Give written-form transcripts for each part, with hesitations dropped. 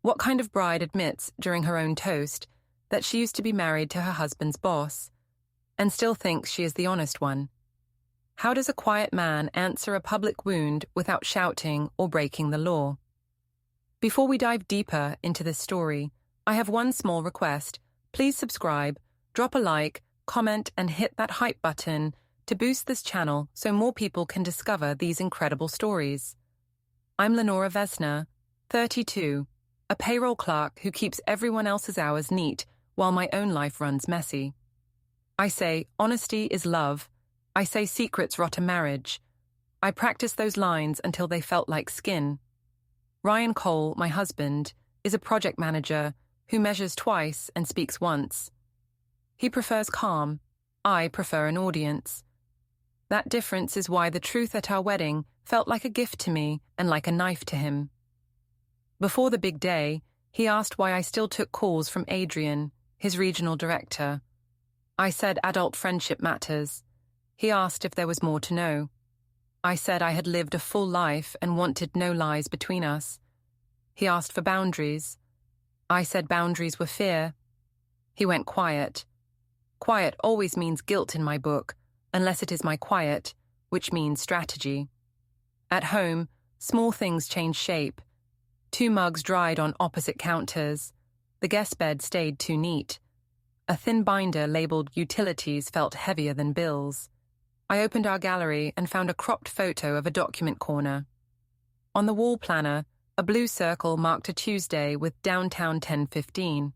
What kind of bride admits, during her own toast, that she used to be married to her husband's boss, and still thinks she is the honest one? How does a quiet man answer a public wound without shouting or breaking the law? Before we dive deeper into this story, I have one small request. Please subscribe, drop a like, comment, and hit that hype button to boost this channel so more people can discover these incredible stories. I'm Lenora Vesna, 32, a payroll clerk who keeps everyone else's hours neat while my own life runs messy. I say honesty is love. I say secrets rot a marriage. I practiced those lines until they felt like skin. Ryan Cole, my husband, is a project manager who measures twice and speaks once. He prefers calm. I prefer an audience. That difference is why the truth at our wedding felt like a gift to me and like a knife to him. Before the big day, he asked why I still took calls from Adrian, his regional director. I said adult friendship matters. He asked if there was more to know. I said I had lived a full life and wanted no lies between us. He asked for boundaries. I said boundaries were fear. He went quiet. Quiet always means guilt in my book, unless it is my quiet, which means strategy. At home, small things change shape. 2 mugs dried on opposite counters. The guest bed stayed too neat. A thin binder labeled utilities felt heavier than bills. I opened our gallery and found a cropped photo of a document corner. On the wall planner, a blue circle marked a Tuesday with downtown 10:15.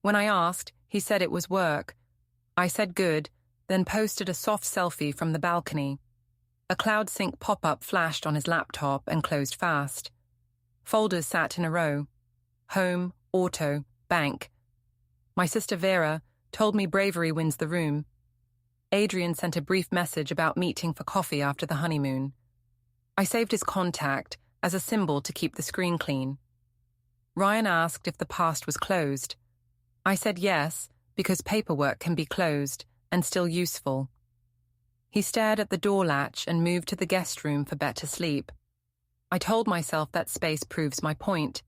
When I asked, he said it was work. I said good, then posted a soft selfie from the balcony. A cloud sync pop-up flashed on his laptop and closed fast. Folders sat in a row. Home, auto, bank. My sister Vera told me bravery wins the room. Adrian sent a brief message about meeting for coffee after the honeymoon. I saved his contact as a symbol to keep the screen clean. Ryan asked if the past was closed. I said yes, because paperwork can be closed and still useful. He stared at the door latch and moved to the guest room for better sleep. I told myself that space proves my point.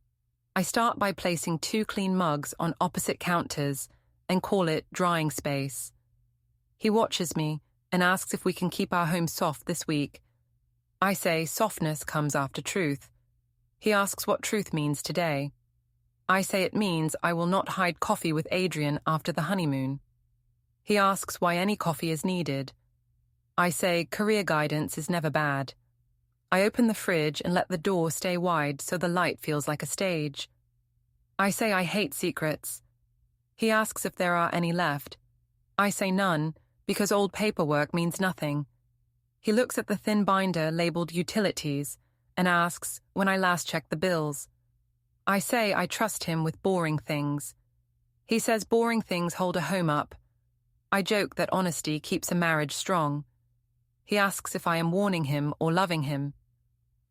I start by placing 2 clean mugs on opposite counters and call it drying space. He watches me and asks if we can keep our home soft this week. I say softness comes after truth. He asks what truth means today. I say it means I will not hide coffee with Adrian after the honeymoon. He asks why any coffee is needed. I say career guidance is never bad. I open the fridge and let the door stay wide so the light feels like a stage. I say I hate secrets. He asks if there are any left. I say none, because old paperwork means nothing. He looks at the thin binder labeled utilities and asks when I last checked the bills. I say I trust him with boring things. He says boring things hold a home up. I joke that honesty keeps a marriage strong. He asks if I am warning him or loving him.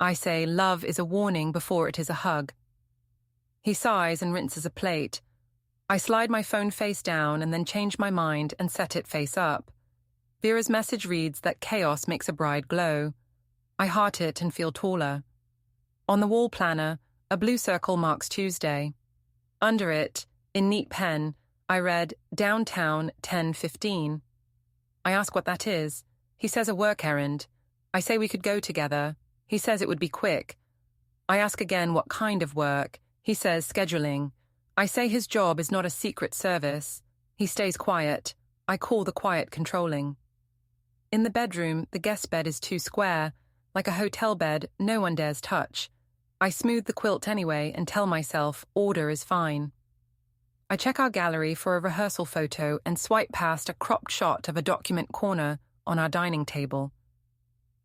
I say love is a warning before it is a hug. He sighs and rinses a plate. I slide my phone face down and then change my mind and set it face up. Vera's message reads that chaos makes a bride glow. I heart it and feel taller. On the wall planner, a blue circle marks Tuesday. Under it, in neat pen, I read downtown 10:15. I ask what that is. He says a work errand. I say we could go together. He says it would be quick. I ask again what kind of work. He says scheduling. I say his job is not a secret service. He stays quiet. I call the quiet controlling. In the bedroom, the guest bed is too square. Like a hotel bed, no one dares touch. I smooth the quilt anyway and tell myself order is fine. I check our gallery for a rehearsal photo and swipe past a cropped shot of a document corner on our dining table.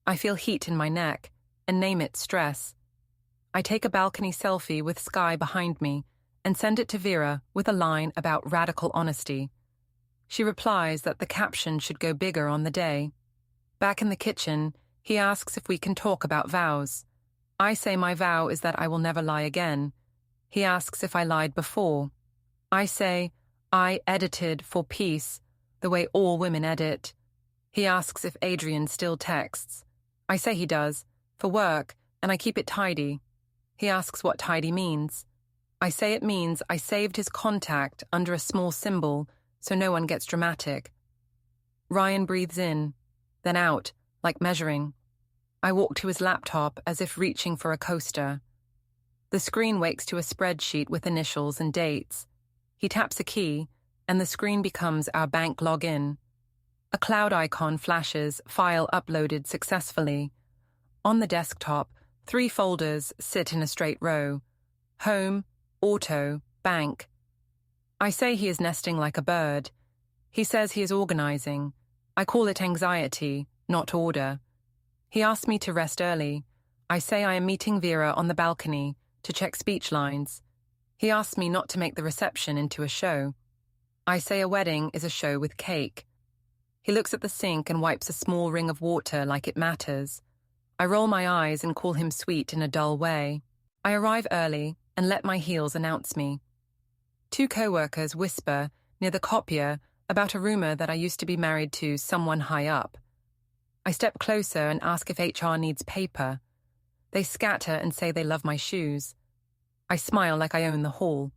I feel heat in my neck and name it stress. I take a balcony selfie with sky behind me and send it to Vera with a line about radical honesty. She replies that the caption should go bigger on the day. Back in the kitchen, he asks if we can talk about vows. I say my vow is that I will never lie again. He asks if I lied before. I say I edited for peace, the way all women edit. He asks if Adrian still texts. I say he does, for work, and I keep it tidy. He asks what tidy means. I say it means I saved his contact under a small symbol so no one gets dramatic. Ryan breathes in, then out, like measuring. I walk to his laptop as if reaching for a coaster. The screen wakes to a spreadsheet with initials and dates. He taps a key, and the screen becomes our bank login. A cloud icon flashes, file uploaded successfully. On the desktop, 3 folders sit in a straight row. Home, auto, bank. I say he is nesting like a bird. He says he is organizing. I call it anxiety, not order. He asks me to rest early. I say I am meeting Vera on the balcony to check speech lines. He asks me not to make the reception into a show. I say a wedding is a show with cake. He looks at the sink and wipes a small ring of water like it matters. I roll my eyes and call him sweet in a dull way. I arrive early and let my heels announce me. 2 co-workers whisper near the copier about a rumor that I used to be married to someone high up. I step closer and ask if HR needs paper. They scatter and say they love my shoes. I smile like I own the hall.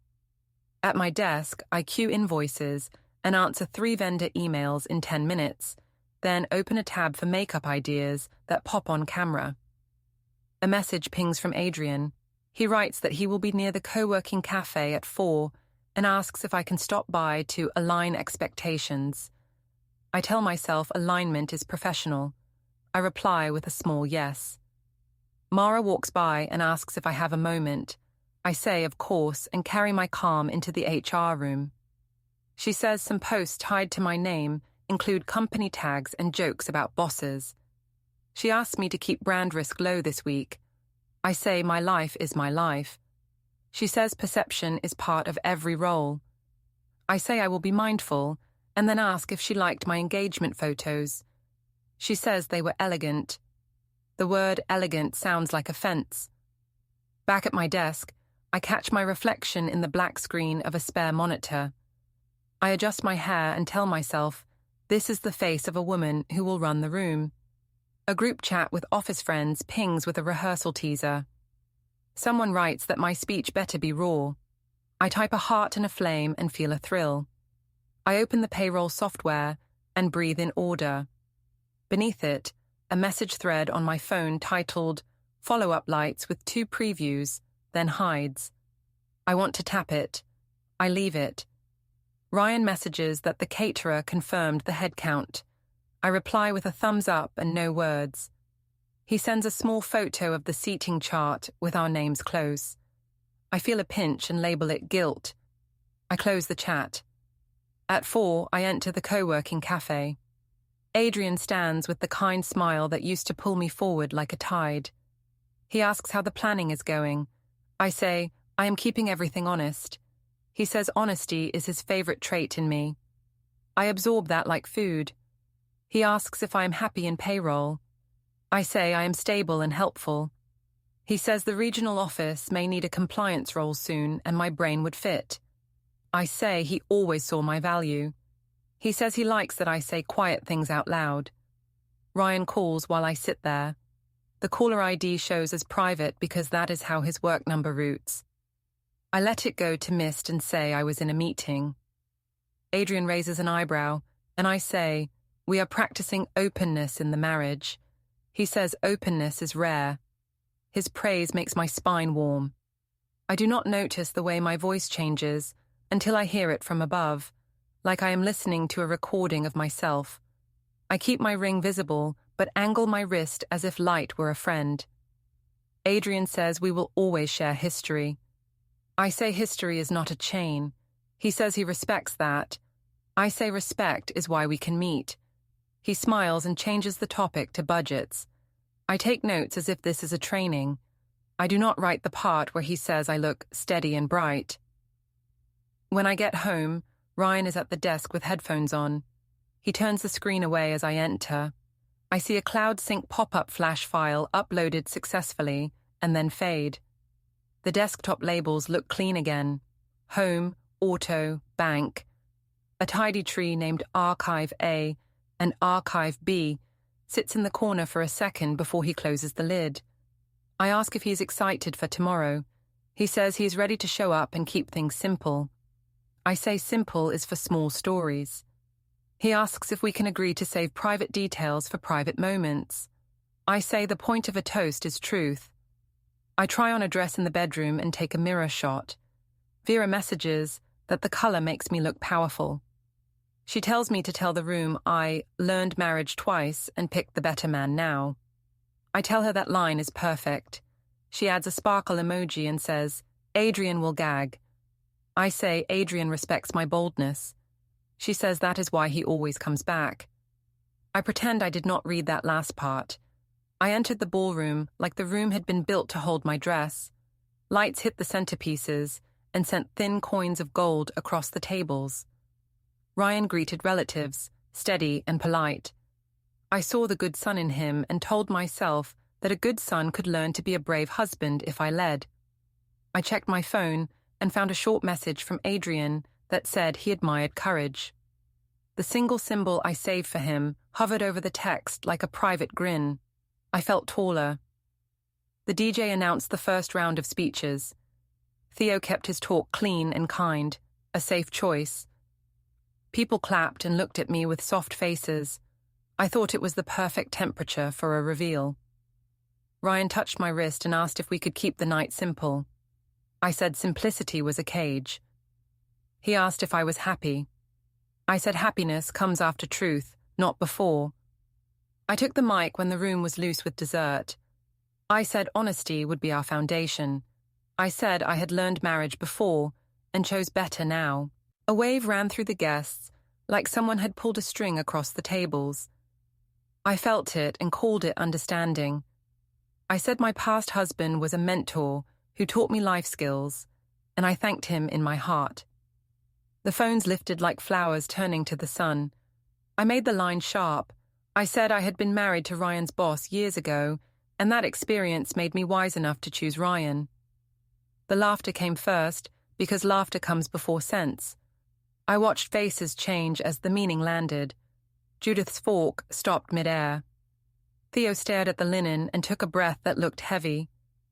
At my desk, I queue invoices and answer 3 vendor emails in 10 minutes, then open a tab for makeup ideas that pop on camera. A message pings from Adrian. He writes that he will be near the co-working cafe at 4 and asks if I can stop by to align expectations. I tell myself alignment is professional. I reply with a small yes. Mara walks by and asks if I have a moment. I say, of course, and carry my calm into the HR room. She says some posts tied to my name include company tags and jokes about bosses. She asks me to keep brand risk low this week. I say my life is my life. She says perception is part of every role. I say I will be mindful, and then ask if she liked my engagement photos. She says they were elegant. The word elegant sounds like offense. Back at my desk, I catch my reflection in the black screen of a spare monitor. I adjust my hair and tell myself, this is the face of a woman who will run the room. A group chat with office friends pings with a rehearsal teaser. Someone writes that my speech better be raw. I type a heart and a flame and feel a thrill. I open the payroll software and breathe in order. Beneath it, a message thread on my phone titled Follow-up Lights with 2 previews, then hides. I want to tap it. I leave it. Ryan messages that the caterer confirmed the head count. I reply with a thumbs up and no words. He sends a small photo of the seating chart with our names close. I feel a pinch and label it guilt. I close the chat. At 4, I enter the co-working cafe. Adrian stands with the kind smile that used to pull me forward like a tide. He asks how the planning is going. I say, I am keeping everything honest. He says honesty is his favorite trait in me. I absorb that like food. He asks if I am happy in payroll. I say I am stable and helpful. He says the regional office may need a compliance role soon and my brain would fit. I say he always saw my value. He says he likes that I say quiet things out loud. Ryan calls while I sit there. The caller ID shows as private because that is how his work number routes. I let it go to mist and say I was in a meeting. Adrian raises an eyebrow, and I say, we are practicing openness in the marriage. He says openness is rare. His praise makes my spine warm. I do not notice the way my voice changes until I hear it from above, like I am listening to a recording of myself. I keep my ring visible, but angle my wrist as if light were a friend. Adrian says we will always share history. I say history is not a chain. He says he respects that. I say respect is why we can meet. He smiles and changes the topic to budgets. I take notes as if this is a training. I do not write the part where he says I look steady and bright. When I get home, Ryan is at the desk with headphones on. He turns the screen away as I enter. I see a Cloud Sync pop-up flash file uploaded successfully and then fade. The desktop labels look clean again. Home, auto, bank. A tidy tree named Archive A and Archive B sits in the corner for a second before he closes the lid. I ask if he is excited for tomorrow. He says he is ready to show up and keep things simple. I say simple is for small stories. He asks if we can agree to save private details for private moments. I say the point of a toast is truth. I try on a dress in the bedroom and take a mirror shot. Vera messages that the color makes me look powerful. She tells me to tell the room I learned marriage twice and picked the better man now. I tell her that line is perfect. She adds a sparkle emoji and says, Adrian will gag. I say Adrian respects my boldness. She says that is why he always comes back. I pretend I did not read that last part. I entered the ballroom like the room had been built to hold my dress. Lights hit the centerpieces and sent thin coins of gold across the tables. Ryan greeted relatives, steady and polite. I saw the good son in him and told myself that a good son could learn to be a brave husband if I led. I checked my phone and found a short message from Adrian that said he admired courage. The single symbol I saved for him hovered over the text like a private grin. I felt taller. The DJ announced the first round of speeches. Theo kept his talk clean and kind, a safe choice. People clapped and looked at me with soft faces. I thought it was the perfect temperature for a reveal. Ryan touched my wrist and asked if we could keep the night simple. I said simplicity was a cage. He asked if I was happy. I said happiness comes after truth, not before. I took the mic when the room was loose with dessert. I said honesty would be our foundation. I said I had learned marriage before and chose better now. A wave ran through the guests, like someone had pulled a string across the tables. I felt it and called it understanding. I said my past husband was a mentor who taught me life skills, and I thanked him in my heart. The phones lifted like flowers turning to the sun. I made the line sharp. I said I had been married to Ryan's boss years ago, and that experience made me wise enough to choose Ryan. The laughter came first, because laughter comes before sense. I watched faces change as the meaning landed. Judith's fork stopped midair. Theo stared at the linen and took a breath that looked heavy.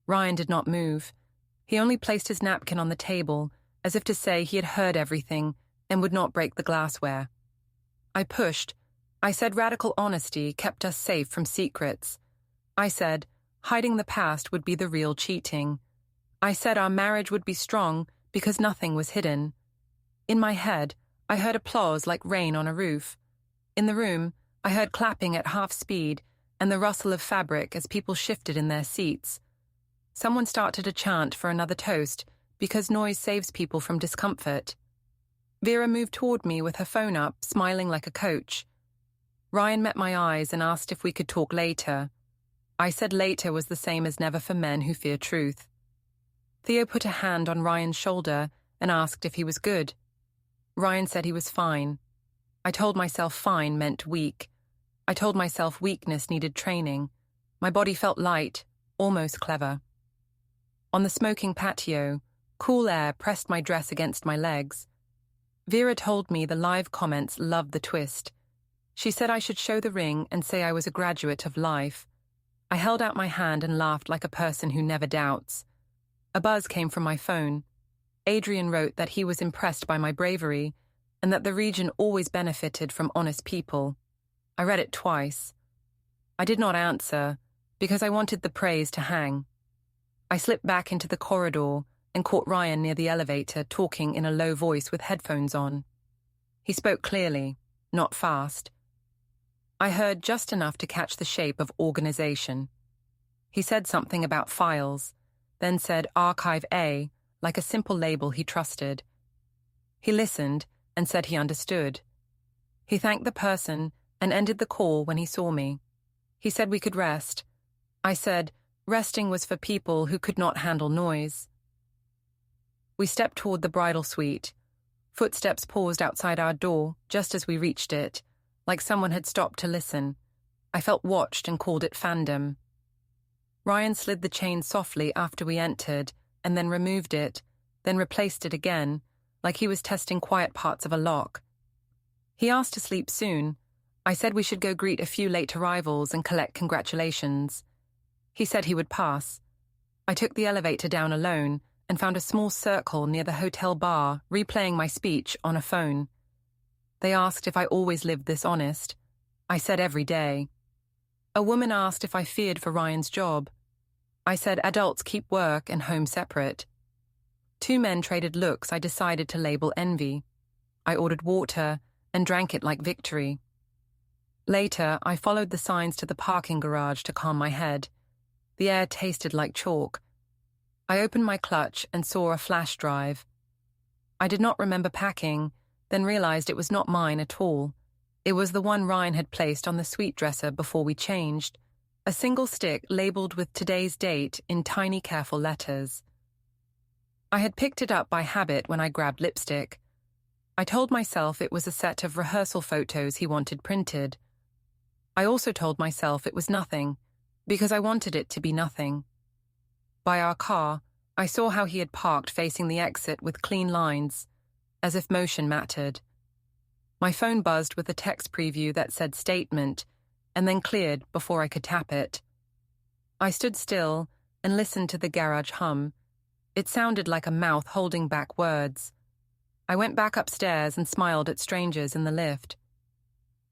Ryan did not move. He only placed his napkin on the table, as if to say he had heard everything and would not break the glassware. I pushed. I said radical honesty kept us safe from secrets. I said hiding the past would be the real cheating. I said our marriage would be strong because nothing was hidden. In my head, I heard applause like rain on a roof. In the room, I heard clapping at half speed and the rustle of fabric as people shifted in their seats. Someone started a chant for another toast because noise saves people from discomfort. Vera moved toward me with her phone up, smiling like a coach. Ryan met my eyes and asked if we could talk later. I said later was the same as never for men who fear truth. Theo put a hand on Ryan's shoulder and asked if he was good. Ryan said he was fine. I told myself fine meant weak. I told myself weakness needed training. My body felt light, almost clever. On the smoking patio, cool air pressed my dress against my legs. Vera told me the live comments loved the twist. She said I should show the ring and say I was a graduate of life. I held out my hand and laughed like a person who never doubts. A buzz came from my phone. Adrian wrote that he was impressed by my bravery and that the region always benefited from honest people. I read it twice. I did not answer because I wanted the praise to hang. I slipped back into the corridor and caught Ryan near the elevator talking in a low voice with headphones on. He spoke clearly, not fast. I heard just enough to catch the shape of organization. He said something about files, then said Archive A, like a simple label he trusted. He listened and said he understood. He thanked the person and ended the call when he saw me. He said we could rest. I said resting was for people who could not handle noise. We stepped toward the bridal suite. Footsteps paused outside our door just as we reached it, like someone had stopped to listen. I felt watched and called it fandom. Ryan slid the chain softly after we entered and then removed it, then replaced it again, like he was testing quiet parts of a lock. He asked to sleep soon. I said we should go greet a few late arrivals and collect congratulations. He said he would pass. I took the elevator down alone and found a small circle near the hotel bar replaying my speech on a phone. They asked if I always lived this honest. I said every day. A woman asked if I feared for Ryan's job. I said adults keep work and home separate. Two men traded looks I decided to label envy. I ordered water and drank it like victory. Later, I followed the signs to the parking garage to calm my head. The air tasted like chalk. I opened my clutch and saw a flash drive. I did not remember packing, then realized it was not mine at all. It was the one Ryan had placed on the suite dresser before we changed, a single stick labeled with today's date in tiny, careful letters. I had picked it up by habit when I grabbed lipstick. I told myself it was a set of rehearsal photos he wanted printed. I also told myself it was nothing, because I wanted it to be nothing. By our car, I saw how he had parked facing the exit with clean lines, as if motion mattered. My phone buzzed with a text preview that said statement, and then cleared before I could tap it. I stood still and listened to the garage hum. It sounded like a mouth holding back words. I went back upstairs and smiled at strangers in the lift.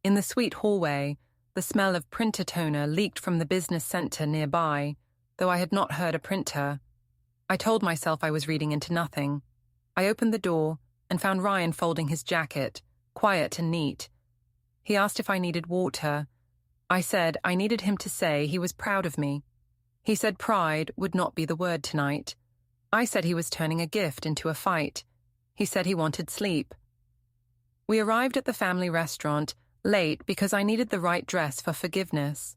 In the suite hallway, the smell of printer toner leaked from the business center nearby, though I had not heard a printer. I told myself I was reading into nothing. I opened the door and found Ryan folding his jacket, quiet and neat. He asked if I needed water. I said I needed him to say he was proud of me. He said pride would not be the word tonight. I said he was turning a gift into a fight. He said he wanted sleep. We arrived at the family restaurant late because I needed the right dress for forgiveness.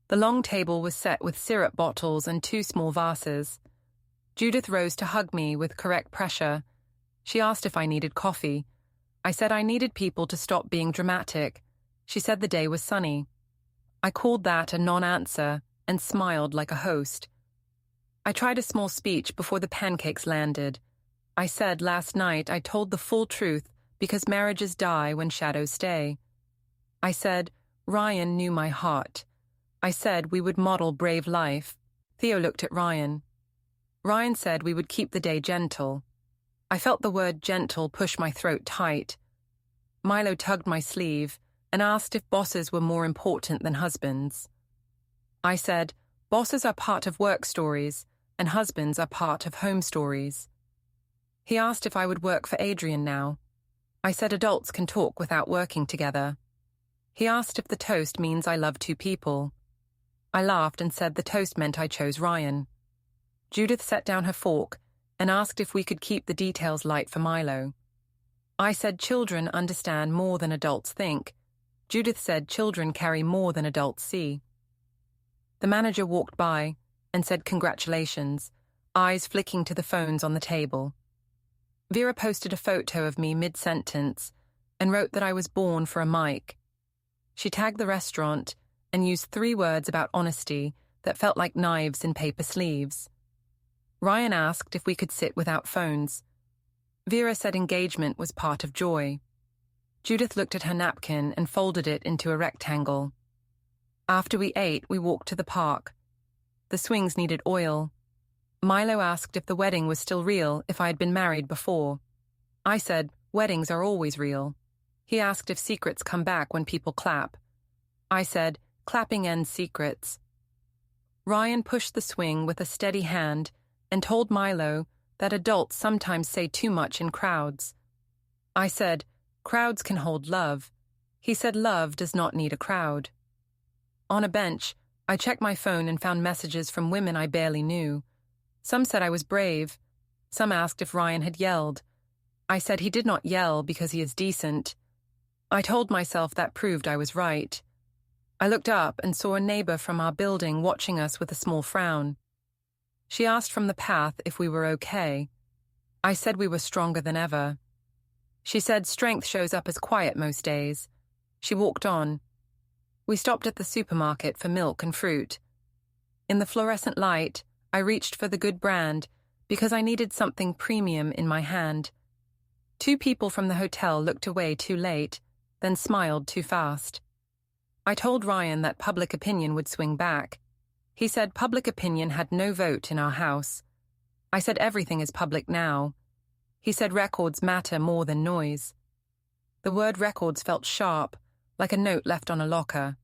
The long table was set with syrup bottles and 2 small vases. Judith rose to hug me with correct pressure. She asked if I needed coffee. I said I needed people to stop being dramatic. She said the day was sunny. I called that a non-answer and smiled like a host. I tried a small speech before the pancakes landed. I said last night I told the full truth because marriages die when shadows stay. I said Ryan knew my heart. I said we would model brave life. Theo looked at Ryan. Ryan said we would keep the day gentle. I felt the word gentle push my throat tight. Milo tugged my sleeve and asked if bosses were more important than husbands. I said, bosses are part of work stories and husbands are part of home stories. He asked if I would work for Adrian now. I said adults can talk without working together. He asked if the toast means I love 2 people. I laughed and said the toast meant I chose Ryan. Judith set down her fork and asked if we could keep the details light for Milo. I said children understand more than adults think. Judith said children carry more than adults see. The manager walked by and said congratulations, eyes flicking to the phones on the table. Vera posted a photo of me mid-sentence and wrote that I was born for a mic. She tagged the restaurant and used 3 words about honesty that felt like knives in paper sleeves. Ryan asked if we could sit without phones. Vera said engagement was part of joy. Judith looked at her napkin and folded it into a rectangle. After we ate, we walked to the park. The swings needed oil. Milo asked if the wedding was still real if I had been married before. I said, weddings are always real. He asked if secrets come back when people clap. I said, clapping ends secrets. Ryan pushed the swing with a steady hand and told Milo that adults sometimes say too much in crowds. I said, crowds can hold love. He said love does not need a crowd. On a bench, I checked my phone and found messages from women I barely knew. Some said I was brave. Some asked if Ryan had yelled. I said he did not yell because he is decent. I told myself that proved I was right. I looked up and saw a neighbor from our building watching us with a small frown. She asked from the path if we were okay. I said we were stronger than ever. She said strength shows up as quiet most days. She walked on. We stopped at the supermarket for milk and fruit. In the fluorescent light, I reached for the good brand because I needed something premium in my hand. 2 people from the hotel looked away too late, then smiled too fast. I told Ryan that public opinion would swing back. He said public opinion had no vote in our house. I said everything is public now. He said records matter more than noise. The word records felt sharp, like a note left on a locker.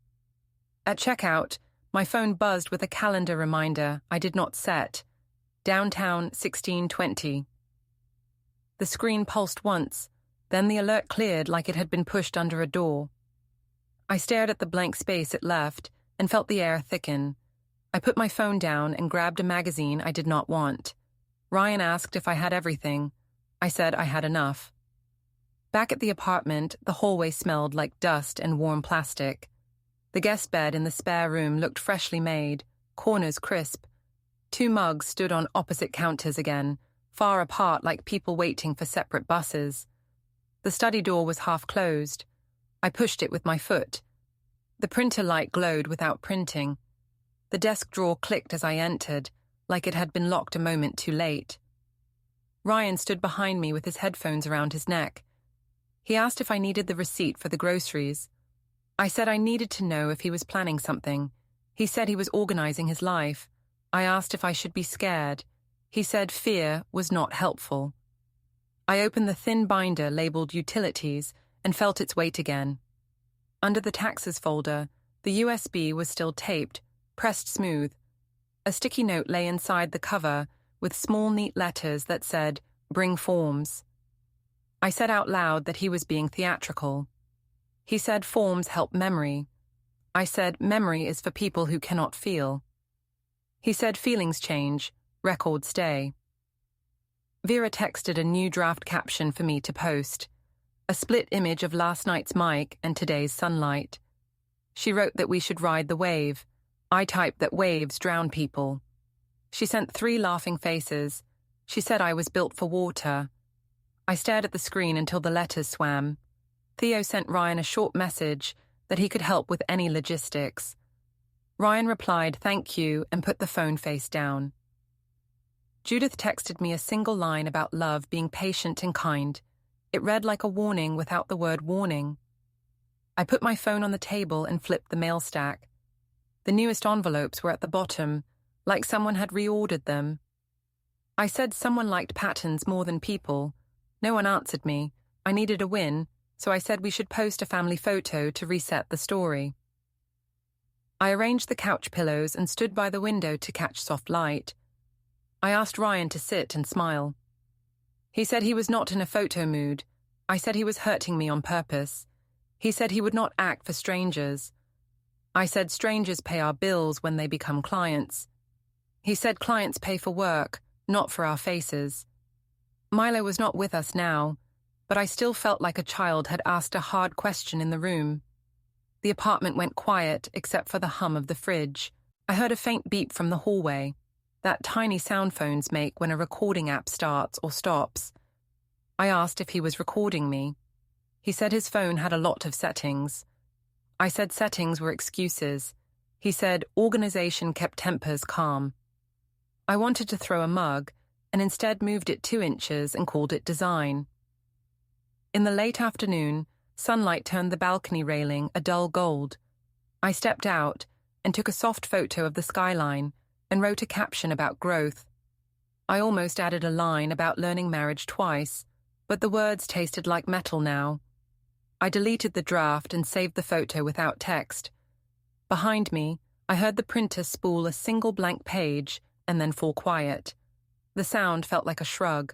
At checkout, my phone buzzed with a calendar reminder I did not set. Downtown 1620. The screen pulsed once, then the alert cleared like it had been pushed under a door. I stared at the blank space it left and felt the air thicken. I put my phone down and grabbed a magazine I did not want. Ryan asked if I had everything. I said I had enough. Back at the apartment, the hallway smelled like dust and warm plastic. The guest bed in the spare room looked freshly made, corners crisp. 2 mugs stood on opposite counters again, far apart like people waiting for separate buses. The study door was half closed. I pushed it with my foot. The printer light glowed without printing. The desk drawer clicked as I entered, like it had been locked a moment too late. Ryan stood behind me with his headphones around his neck. He asked if I needed the receipt for the groceries. I said I needed to know if he was planning something. He said he was organizing his life. I asked if I should be scared. He said fear was not helpful. I opened the thin binder labeled Utilities and felt its weight again. Under the taxes folder, the USB was still taped, pressed smooth. A sticky note lay inside the cover with small neat letters that said, "Bring forms." I said out loud that he was being theatrical. He said forms help memory. I said memory is for people who cannot feel. He said feelings change, records stay. Vera texted a new draft caption for me to post, a split image of last night's mic and today's sunlight. She wrote that we should ride the wave. I typed that waves drown people. She sent 3 laughing faces. She said I was built for water. I stared at the screen until the letters swam. Theo sent Ryan a short message that he could help with any logistics. Ryan replied, "Thank you," and put the phone face down. Judith texted me a single line about love being patient and kind. It read like a warning without the word warning. I put my phone on the table and flipped the mail stack. The newest envelopes were at the bottom, like someone had reordered them. I said someone liked patterns more than people. No one answered me. I needed a win, so I said we should post a family photo to reset the story. I arranged the couch pillows and stood by the window to catch soft light. I asked Ryan to sit and smile. He said he was not in a photo mood. I said he was hurting me on purpose. He said he would not act for strangers. I said strangers pay our bills when they become clients. He said clients pay for work, not for our faces. Milo was not with us now, but I still felt like a child had asked a hard question in the room. The apartment went quiet except for the hum of the fridge. I heard a faint beep from the hallway, that tiny sound phones make when a recording app starts or stops. I asked if he was recording me. He said his phone had a lot of settings. I said settings were excuses. He said organization kept tempers calm. I wanted to throw a mug, and instead moved it 2 inches and called it design. In the late afternoon, sunlight turned the balcony railing a dull gold. I stepped out and took a soft photo of the skyline and wrote a caption about growth. I almost added a line about learning marriage twice, but the words tasted like metal now. I deleted the draft and saved the photo without text. Behind me, I heard the printer spool a single blank page and then fall quiet. The sound felt like a shrug.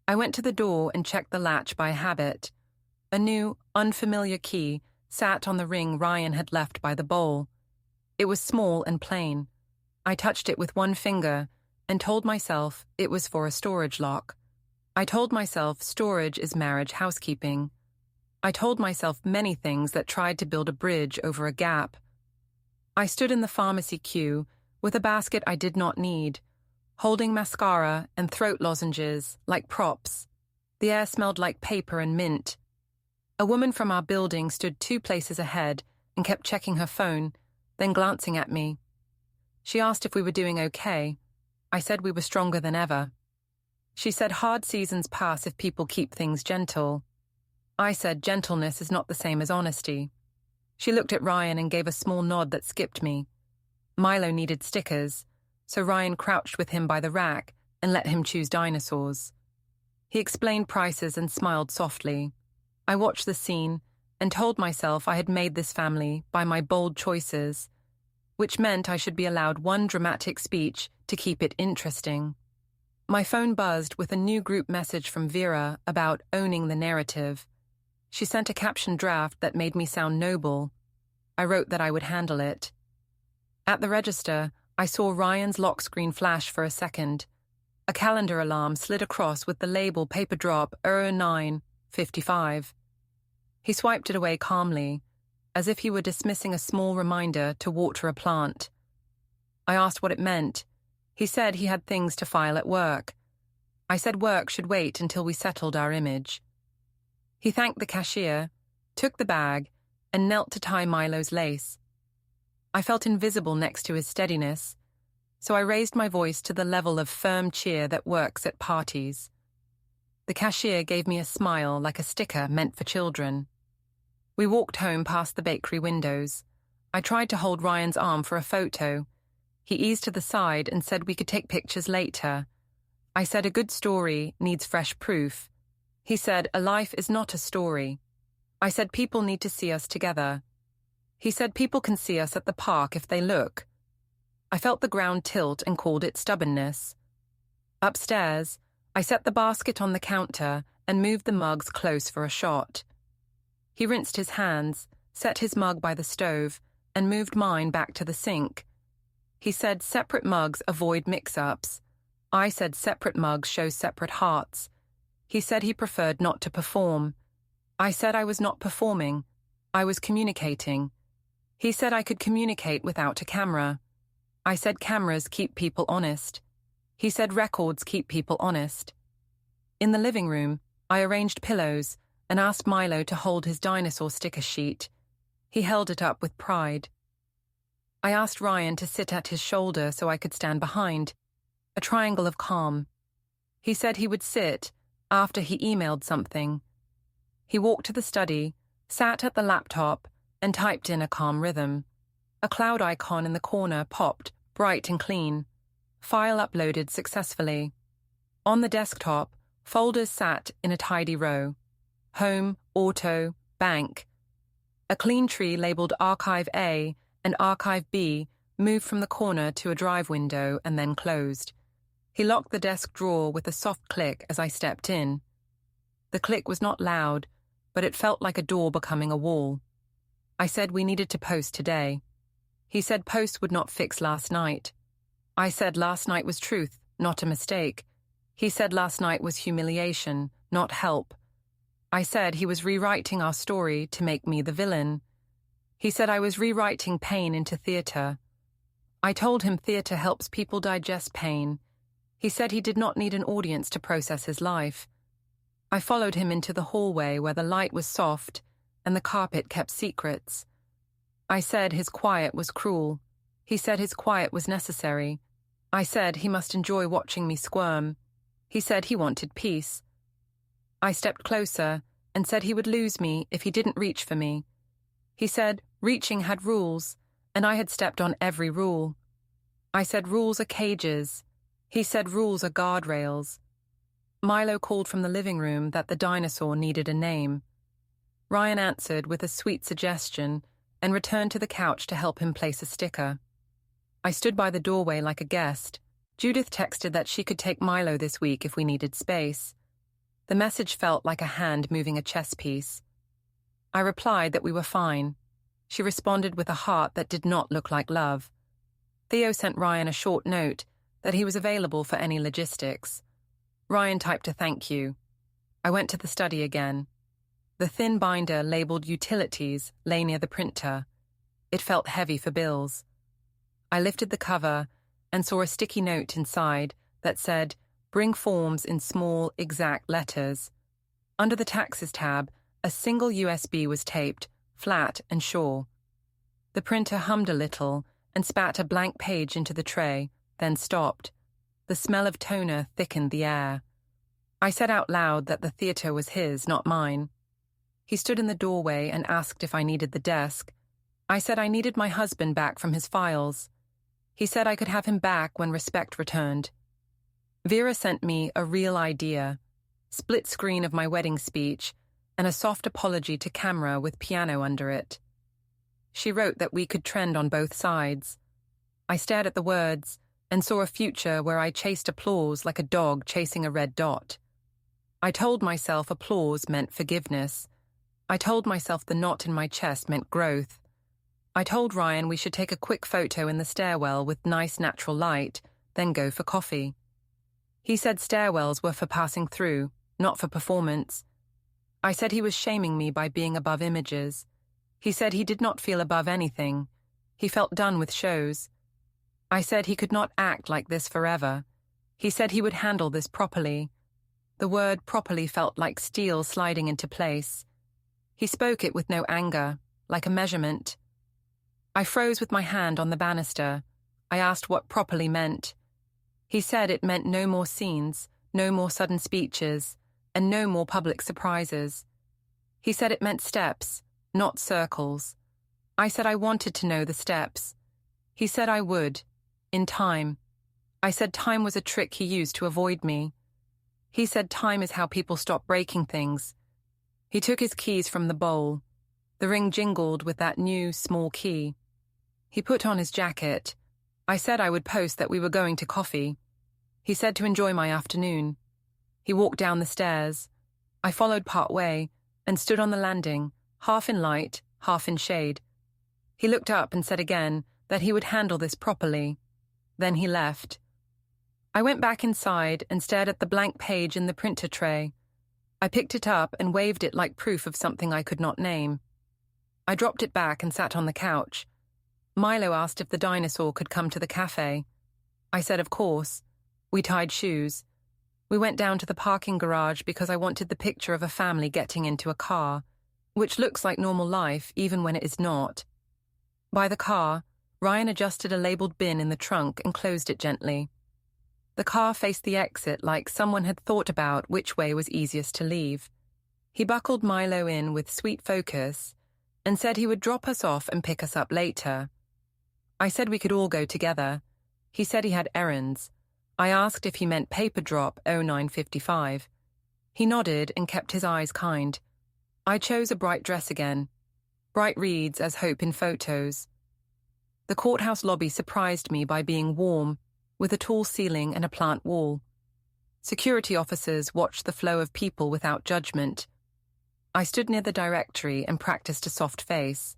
I went to the door and checked the latch by habit. A new, unfamiliar key sat on the ring Ryan had left by the bowl. It was small and plain. I touched it with one finger and told myself it was for a storage lock. I told myself storage is marriage housekeeping. I told myself many things that tried to build a bridge over a gap. I stood in the pharmacy queue with a basket I did not need, holding mascara and throat lozenges like props. The air smelled like paper and mint. A woman from our building stood 2 places ahead and kept checking her phone, then glancing at me. She asked if we were doing okay. I said we were stronger than ever. She said hard seasons pass if people keep things gentle. I said gentleness is not the same as honesty. She looked at Ryan and gave a small nod that skipped me. Milo needed stickers, so Ryan crouched with him by the rack and let him choose dinosaurs. He explained prices and smiled softly. I watched the scene and told myself I had made this family by my bold choices, which meant I should be allowed one dramatic speech to keep it interesting. My phone buzzed with a new group message from Vera about owning the narrative. She sent a caption draft that made me sound noble. I wrote that I would handle it. At the register, I saw Ryan's lock screen flash for a second. A calendar alarm slid across with the label paper drop 09:55. He swiped it away calmly, as if he were dismissing a small reminder to water a plant. I asked what it meant. He said he had things to file at work. I said work should wait until we settled our image. He thanked the cashier, took the bag, and knelt to tie Milo's lace. I felt invisible next to his steadiness, so I raised my voice to the level of firm cheer that works at parties. The cashier gave me a smile like a sticker meant for children. We walked home past the bakery windows. I tried to hold Ryan's arm for a photo. He eased to the side and said we could take pictures later. I said a good story needs fresh proof. He said a life is not a story. I said people need to see us together. He said people can see us at the park if they look. I felt the ground tilt and called it stubbornness. Upstairs, I set the basket on the counter and moved the mugs close for a shot. He rinsed his hands, set his mug by the stove, and moved mine back to the sink. He said separate mugs avoid mix-ups. I said separate mugs show separate hearts. He said he preferred not to perform. I said I was not performing. I was communicating. He said I could communicate without a camera. I said cameras keep people honest. He said records keep people honest. In the living room, I arranged pillows and asked Milo to hold his dinosaur sticker sheet. He held it up with pride. I asked Ryan to sit at his shoulder so I could stand behind, a triangle of calm. He said he would sit after he emailed something. He walked to the study, sat at the laptop, and typed in a calm rhythm. A cloud icon in the corner popped, bright and clean. File uploaded successfully. On the desktop, folders sat in a tidy row. Home, auto, bank. A clean tree labeled Archive A and Archive B moved from the corner to a drive window and then closed. He locked the desk drawer with a soft click as I stepped in. The click was not loud, but it felt like a door becoming a wall. I said we needed to post today. He said post would not fix last night. I said last night was truth, not a mistake. He said last night was humiliation, not help. I said he was rewriting our story to make me the villain. He said I was rewriting pain into theatre. I told him theatre helps people digest pain. He said he did not need an audience to process his life. I followed him into the hallway where the light was soft and the carpet kept secrets. I said his quiet was cruel. He said his quiet was necessary. I said he must enjoy watching me squirm. He said he wanted peace. I stepped closer and said he would lose me if he didn't reach for me. He said reaching had rules, and I had stepped on every rule. I said rules are cages. He said rules are guardrails. Milo called from the living room that the dinosaur needed a name. Ryan answered with a sweet suggestion and returned to the couch to help him place a sticker. I stood by the doorway like a guest. Judith texted that she could take Milo this week if we needed space. The message felt like a hand moving a chess piece. I replied that we were fine. She responded with a heart that did not look like love. Theo sent Ryan a short note that he was available for any logistics. Ryan typed a thank you. I went to the study again. The thin binder labeled utilities lay near the printer. It felt heavy for bills. I lifted the cover and saw a sticky note inside that said, "Bring forms in small, exact letters." Under the taxes tab, a single USB was taped, flat and sure. The printer hummed a little and spat a blank page into the tray, then stopped. The smell of toner thickened the air. I said out loud that the theatre was his, not mine. He stood in the doorway and asked if I needed the desk. I said I needed my husband back from his files. He said I could have him back when respect returned. Vera sent me a real idea, split screen of my wedding speech, and a soft apology to camera with piano under it. She wrote that we could trend on both sides. I stared at the words and saw a future where I chased applause like a dog chasing a red dot. I told myself applause meant forgiveness. I told myself the knot in my chest meant growth. I told Ryan we should take a quick photo in the stairwell with nice natural light, then go for coffee. He said stairwells were for passing through, not for performance. I said he was shaming me by being above images. He said he did not feel above anything. He felt done with shows. I said he could not act like this forever. He said he would handle this properly. The word properly felt like steel sliding into place. He spoke it with no anger, like a measurement. I froze with my hand on the banister. I asked what properly meant. He said it meant no more scenes, no more sudden speeches, and no more public surprises. He said it meant steps, not circles. I said I wanted to know the steps. He said I would, in time. I said time was a trick he used to avoid me. He said time is how people stop breaking things. He took his keys from the bowl. The ring jingled with that new, small key. He put on his jacket. I said I would post that we were going to coffee. He said to enjoy my afternoon. He walked down the stairs. I followed part way and stood on the landing, half in light, half in shade. He looked up and said again that he would handle this properly. Then he left. I went back inside and stared at the blank page in the printer tray. I picked it up and waved it like proof of something I could not name. I dropped it back and sat on the couch. Milo asked if the dinosaur could come to the cafe. I said of course. We tied shoes. We went down to the parking garage because I wanted the picture of a family getting into a car, which looks like normal life even when it is not. By the car, Ryan adjusted a labeled bin in the trunk and closed it gently. The car faced the exit like someone had thought about which way was easiest to leave. He buckled Milo in with sweet focus and said he would drop us off and pick us up later. I said we could all go together. He said he had errands. I asked if he meant paper drop 0955. He nodded and kept his eyes kind. I chose a bright dress again. Bright reeds as hope in photos. The courthouse lobby surprised me by being warm, with a tall ceiling and a plant wall. Security officers watched the flow of people without judgment. I stood near the directory and practiced a soft face.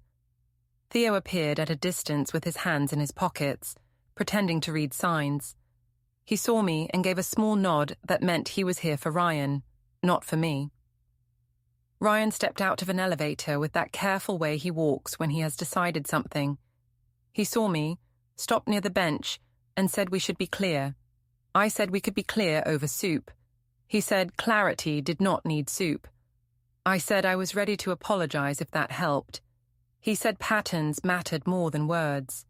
Theo appeared at a distance with his hands in his pockets, pretending to read signs. He saw me and gave a small nod that meant he was here for Ryan, not for me. Ryan stepped out of an elevator with that careful way he walks when he has decided something. He saw me, stopped near the bench, and said we should be clear. I said we could be clear over soup. He said clarity did not need soup. I said I was ready to apologize if that helped. He said patterns mattered more than words.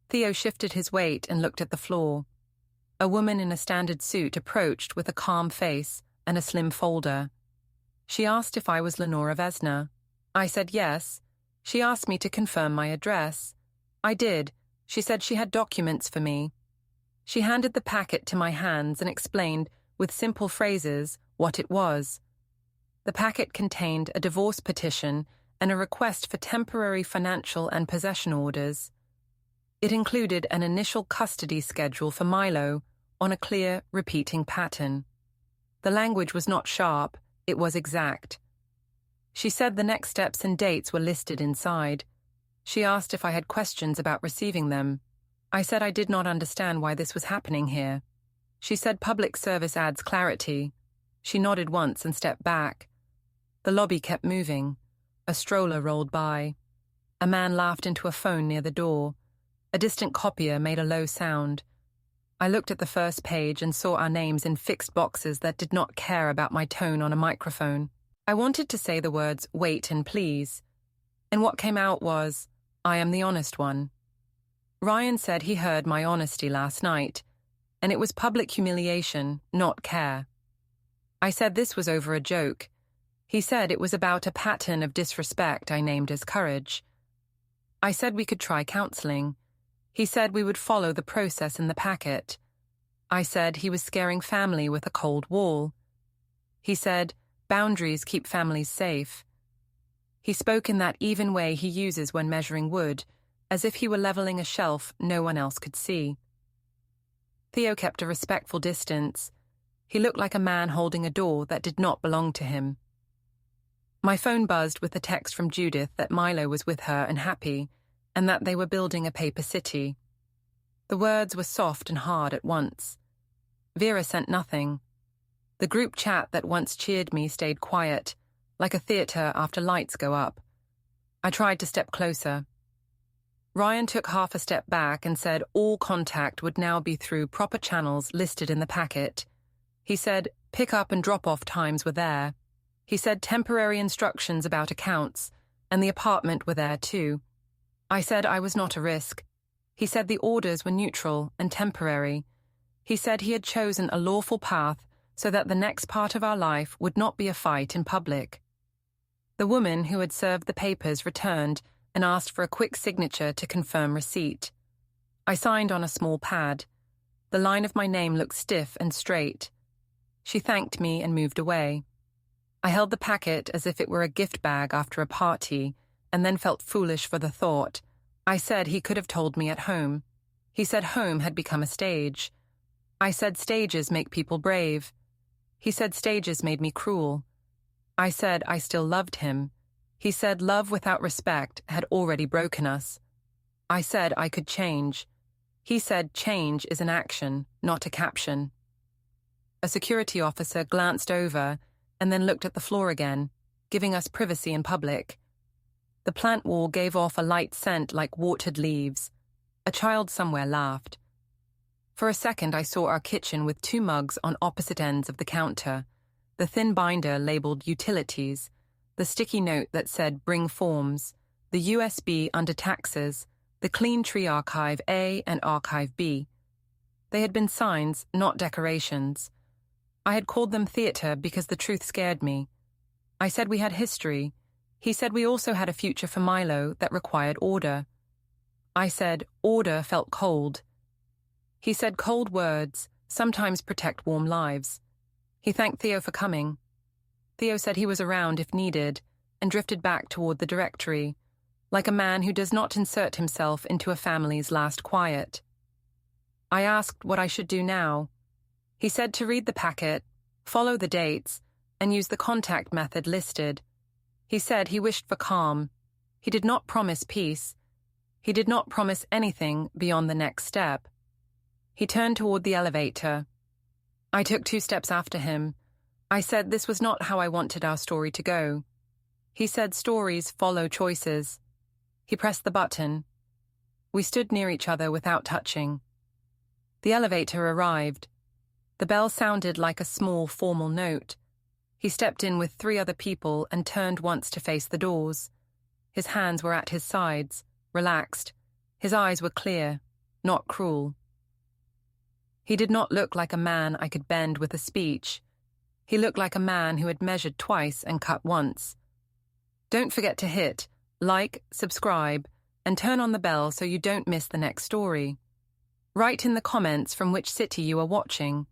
Theo shifted his weight and looked at the floor. A woman in a standard suit approached with a calm face and a slim folder. She asked if I was Lenora Vesna. I said yes. She asked me to confirm my address. I did. She said she had documents for me. She handed the packet to my hands and explained, with simple phrases, what it was. The packet contained a divorce petition and a request for temporary financial and possession orders. It included an initial custody schedule for Milo on a clear, repeating pattern. The language was not sharp, it was exact. She said the next steps and dates were listed inside. She asked if I had questions about receiving them. I said I did not understand why this was happening here. She said public service adds clarity. She nodded once and stepped back. The lobby kept moving. A stroller rolled by. A man laughed into a phone near the door. A distant copier made a low sound. I looked at the first page and saw our names in fixed boxes that did not care about my tone on a microphone. I wanted to say the words wait and please. And what came out was, I am the honest one. Ryan said he heard my honesty last night, and it was public humiliation, not care. I said this was over a joke. He said it was about a pattern of disrespect I named as courage. I said we could try counseling. He said we would follow the process in the packet. I said he was scaring family with a cold wall. He said, boundaries keep families safe. He spoke in that even way he uses when measuring wood, as if he were leveling a shelf no one else could see. Theo kept a respectful distance. He looked like a man holding a door that did not belong to him. My phone buzzed with a text from Judith that Milo was with her and happy, and that they were building a paper city. The words were soft and hard at once. Vera sent nothing. The group chat that once cheered me stayed quiet, like a theatre after lights go up. I tried to step closer. Ryan took half a step back and said all contact would now be through proper channels listed in the packet. He said pick-up and drop-off times were there. He said temporary instructions about accounts, and the apartment were there too. I said I was not a risk. He said the orders were neutral and temporary. He said he had chosen a lawful path so that the next part of our life would not be a fight in public. The woman who had served the papers returned and asked for a quick signature to confirm receipt. I signed on a small pad. The line of my name looked stiff and straight. She thanked me and moved away. I held the packet as if it were a gift bag after a party, and then felt foolish for the thought. I said he could have told me at home. He said home had become a stage. I said stages make people brave. He said stages made me cruel. I said I still loved him. He said love without respect had already broken us. I said I could change. He said change is an action, not a caption. A security officer glanced over and then looked at the floor again, giving us privacy in public. The plant wall gave off a light scent like watered leaves. A child somewhere laughed. For a second I saw our kitchen with 2 mugs on opposite ends of the counter, the thin binder labelled utilities, the sticky note that said bring forms, the USB under taxes, the Clean Tree Archive A and Archive B. They had been signs, not decorations. I had called them theatre because the truth scared me. I said we had history. He said we also had a future for Milo that required order. I said order felt cold. He said cold words sometimes protect warm lives. He thanked Theo for coming. Theo said he was around if needed and drifted back toward the directory, like a man who does not insert himself into a family's last quiet. I asked what I should do now. He said to read the packet, follow the dates, and use the contact method listed. He said he wished for calm. He did not promise peace. He did not promise anything beyond the next step. He turned toward the elevator. I took 2 steps after him. I said this was not how I wanted our story to go. He said stories follow choices. He pressed the button. We stood near each other without touching. The elevator arrived. The bell sounded like a small, formal note. He stepped in with 3 other people and turned once to face the doors. His hands were at his sides, relaxed. His eyes were clear, not cruel. He did not look like a man I could bend with a speech. He looked like a man who had measured twice and cut once. Don't forget to hit like, subscribe, and turn on the bell so you don't miss the next story. Write in the comments from which city you are watching.